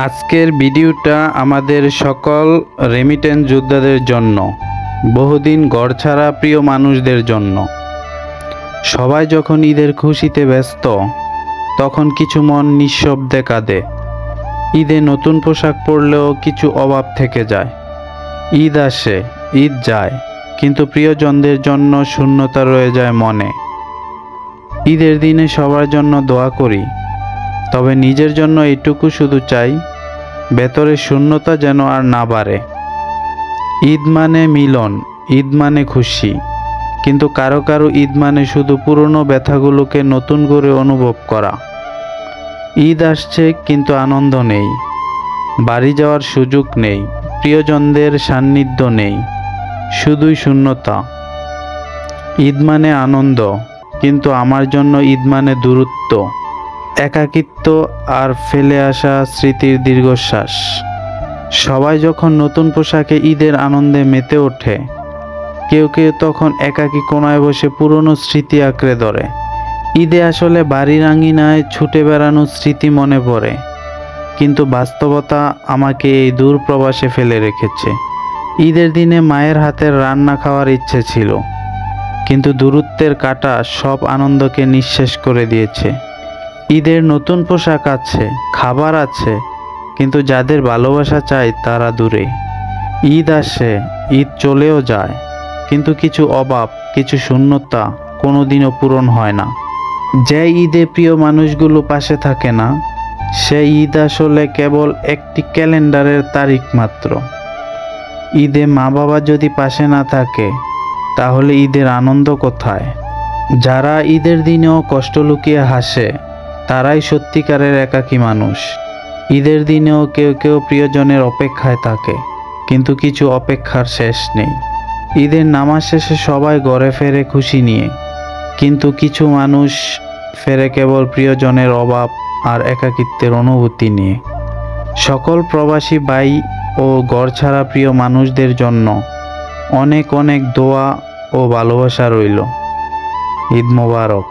আজকের ভিডিওটা আমাদের সকল রেমিটেন্স যোদ্ধাদের জন্য, বহুদিন ঘরছাড়া প্রিয় মানুষদের জন্য। সবাই যখন ঈদের খুশিতে ব্যস্ত, তখন কিছু মন নিঃশব্দে কাঁদে। ঈদে নতুন পোশাক পরলেও কিছু অভাব থেকে যায়। ঈদ আসে, ঈদ যায়, কিন্তু প্রিয়জনদের জন্য শূন্যতা রয়ে যায় মনে। ঈদের দিনে সবার জন্য দোয়া করি, তবে নিজের জন্য এইটুকু শুধু চাই, ভেতরে শূন্যতা যেন আর না বাড়ে। ঈদ মানে মিলন, ঈদ মানে খুশি, কিন্তু কারো কারো ঈদ মানে শুধু পুরনো ব্যথাগুলোকে নতুন করে অনুভব করা। ঈদ আসছে কিন্তু আনন্দ নেই, বাড়ি যাওয়ার সুযোগ নেই, প্রিয়জনদের সান্নিধ্য নেই, শুধুই শূন্যতা। ঈদ মানে আনন্দ, কিন্তু আমার জন্য ঈদ মানে দূরত্ব, একাকিত্ব আর ফেলে আসা স্মৃতির দীর্ঘশ্বাস। সবাই যখন নতুন পোশাকে ঈদের আনন্দে মেতে ওঠে, কেউ কেউ তখন একাকী কোনায় বসে পুরনো স্মৃতি আঁকড়ে ধরে। ঈদে আসলে বাড়ির আঙিনায় ছুটে বেড়ানোর স্মৃতি মনে পড়ে, কিন্তু বাস্তবতা আমাকে এই দূর প্রবাসে ফেলে রেখেছে। ঈদের দিনে মায়ের হাতের রান্না খাওয়ার ইচ্ছে ছিল, কিন্তু দূরত্বের কাঁটা সব আনন্দকে নিঃশেষ করে দিয়েছে। ঈদের নতুন পোশাক আছে, খাবার আছে, কিন্তু যাদের ভালোবাসা চাই তারা দূরে। ঈদ আসে, ঈদ চলেও যায়, কিন্তু কিছু অভাব, কিছু শূন্যতা কোনোদিনও পূরণ হয় না। যে ঈদে প্রিয় মানুষগুলো পাশে থাকে না, সেই ঈদ আসলে কেবল একটি ক্যালেন্ডারের তারিখ মাত্র। ঈদে মা বাবা যদি পাশে না থাকে, তাহলে ঈদের আনন্দ কোথায়? যারা ঈদের দিনেও কষ্ট লুকিয়ে হাসে, তারাই সত্যিকারের একাকী মানুষ। ঈদের দিনেও কেউ কেউ প্রিয়জনের অপেক্ষায় থাকে, কিন্তু কিছু অপেক্ষার শেষ নেই। ঈদের নামাজ শেষে সবাই ঘরে ফেরে খুশি নিয়ে, কিন্তু কিছু মানুষ ফেরে কেবল প্রিয়জনের অভাব আর একাকিত্বের অনুভূতি নিয়ে। সকল প্রবাসী ভাই ও ঘরছাড়া প্রিয় মানুষদের জন্য অনেক অনেক দোয়া ও ভালোবাসা রইল। ঈদ মোবারক।